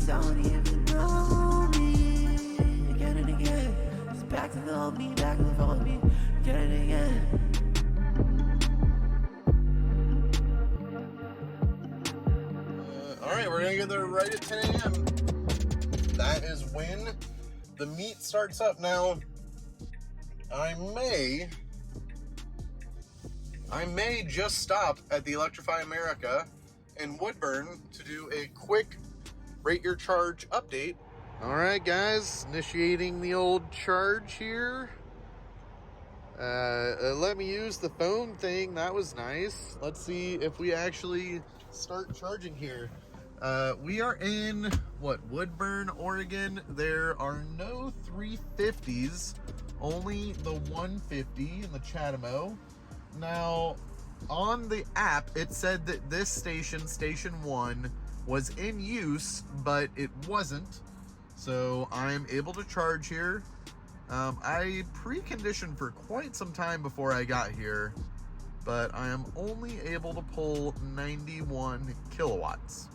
don't even know me. Again and again, it's back to the old me, back to the old me, again and again. All right, we're gonna get there right at 10 a.m. That is when the meet starts up. Now, I may just stop at the Electrify America in Woodburn to do a quick Rate Your Charge update. All right, guys, initiating the old charge here. Let me use the phone thing. That was nice. Let's see if we actually start charging here. We are in, Woodburn, Oregon. There are no 350s, only the 150 in the Chatamo. Now, on the app, it said that this station, Station 1, was in use, but it wasn't. So I'm able to charge here. I preconditioned for quite some time before I got here, but I am only able to pull 91 kilowatts.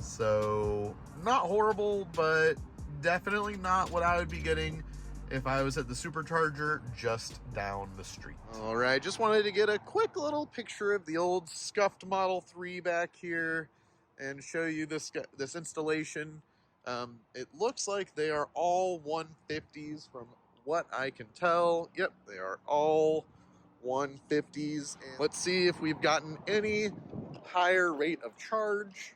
So not horrible, but definitely not what I would be getting if I was at the supercharger just down the street. All right, just wanted to get a quick little picture of the old scuffed Model 3 back here and show you this installation. It looks like they are all 150s from what I can tell. Yep, they are all 150s. And let's see if we've gotten any higher rate of charge.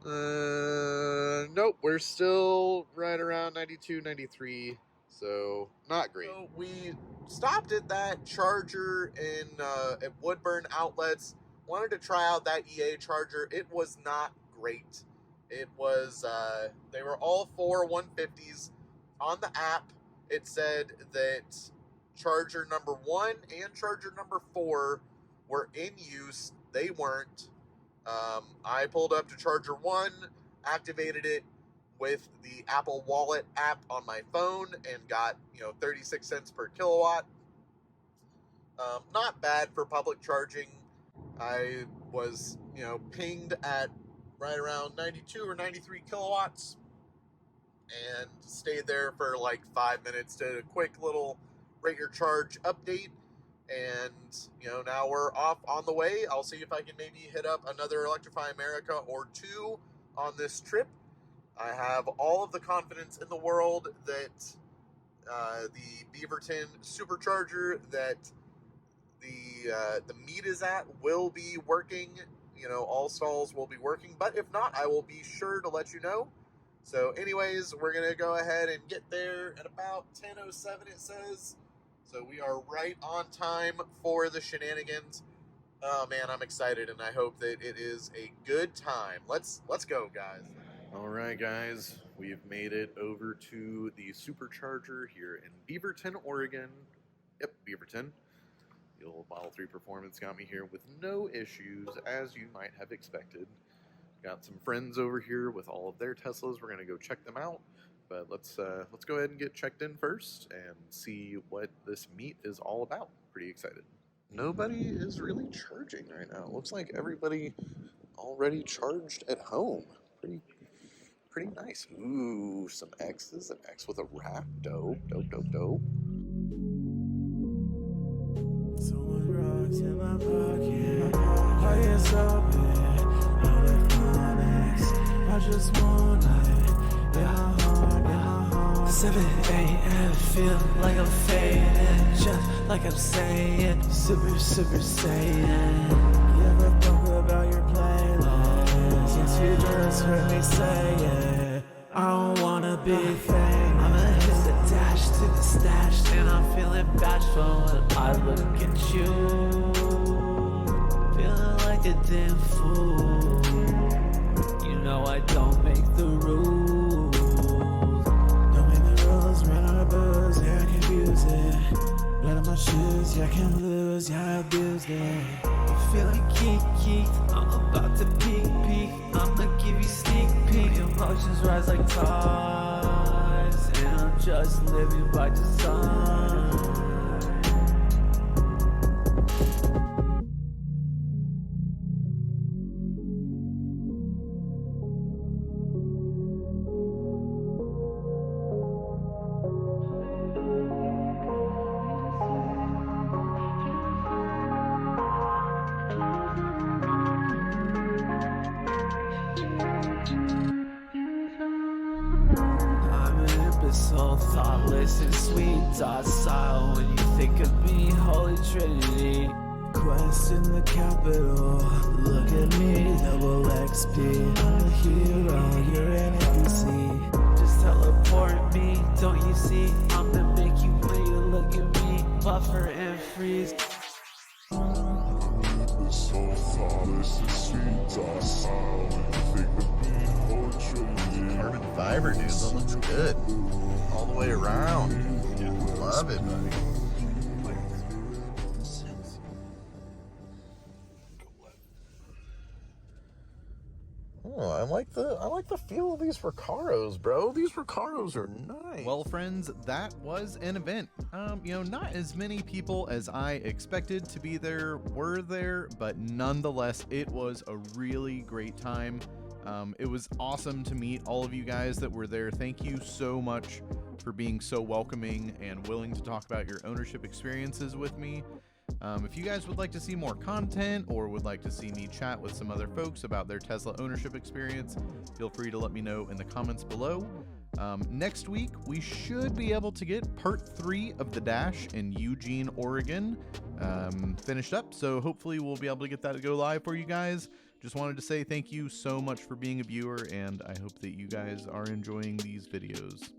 Nope, we're still right around 92, 93, so not great. So we stopped at that charger in at Woodburn Outlets. Wanted to try out that EA charger. It was not great. It was, they were all 4 150s. On the app, it said that charger number 1 and charger number 4 were in use. They weren't. I pulled up to charger 1, activated it with the Apple Wallet app on my phone, and got, 36 cents per kilowatt. Not bad for public charging. I was, pinged at right around 92 or 93 kilowatts and stayed there for like 5 minutes, did a quick little Rate Your Charge update. And, now we're off on the way. I'll see if I can maybe hit up another Electrify America or 2 on this trip. I have all of the confidence in the world that the Beaverton supercharger that the meet is at will be working. All stalls will be working. But if not, I will be sure to let you know. So anyways, we're going to go ahead and get there at about 10:07, it says. So we are right on time for the shenanigans. Oh man, I'm excited, and I hope that it is a good time. Let's go, guys. All right, guys, we've made it over to the supercharger here in Beaverton, Oregon. Yep, Beaverton. The old Model 3 Performance got me here with no issues, as you might have expected. Got some friends over here with all of their Teslas. We're gonna go check them out. But let's go ahead and get checked in first and see what this meet is all about. Pretty excited. Nobody is really charging right now. Looks like everybody already charged at home. Pretty nice. Ooh, some X's, an X with a wrap. Dope. So much rocks in my pocket. Pockets open. Electronics. I just want it. Yeah. 7 a.m. feel like I'm fading, just like I'm saying, super saiyan. You ever talk about your playlist? Yes, you just heard me say it. I don't wanna be fame. I'ma hit the dash to the stash, and I'm feeling bashful when I look at you. Feeling like a damn fool. I don't make the rules. Don't make the rules, run out of booze, yeah, I can use it. Blood on my shoes, yeah, I can't lose, yeah, I abused it. I'm feeling geeky, I'm about to peak. I'ma give you sneak peek. Emotions rise like tides, and I'm just living by design. flawless and sweet, docile. When you think of me, Holy Trinity. Quest in the capital, look at me, double XP. I'm a hero, you're an NPC. Just teleport me, don't you see? I'm gonna make you when you look at me. Buffer and freeze. So flawless and sweet, docile. When you think of me, Holy Trinity. Carbon fiber, dude. That looks good. All the way around. Love it, buddy. Oh, I like the feel of these Recaros, bro. These Recaros are nice. Well, friends, that was an event. Not as many people as I expected to be there were there, but nonetheless, it was a really great time. It was awesome to meet all of you guys that were there. Thank you so much for being so welcoming and willing to talk about your ownership experiences with me. If you guys would like to see more content or would like to see me chat with some other folks about their Tesla ownership experience, feel free to let me know in the comments below. Next week, we should be able to get part 3 of the Dash in Eugene, Oregon finished up. So hopefully we'll be able to get that to go live for you guys. Just wanted to say thank you so much for being a viewer, and I hope that you guys are enjoying these videos.